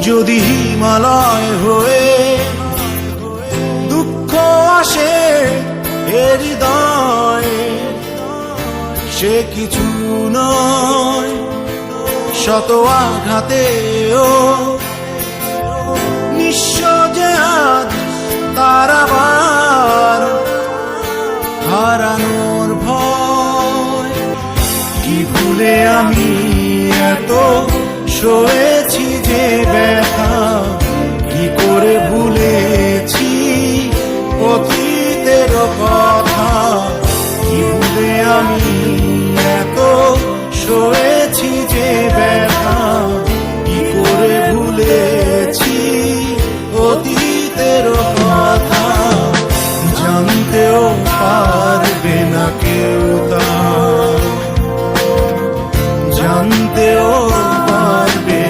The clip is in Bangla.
যদি হিমালয় হয়ে দুঃখ আসে এ হৃদয়ে, সে কিছু নয় শত আঘাতেও নিঃস্ব যে আজ তার আবার হারানোর ভয়। কি ভুলে আমি এত সয়েছি যে ব্যথা, কি করে ভুলেছি অতীতের কথা।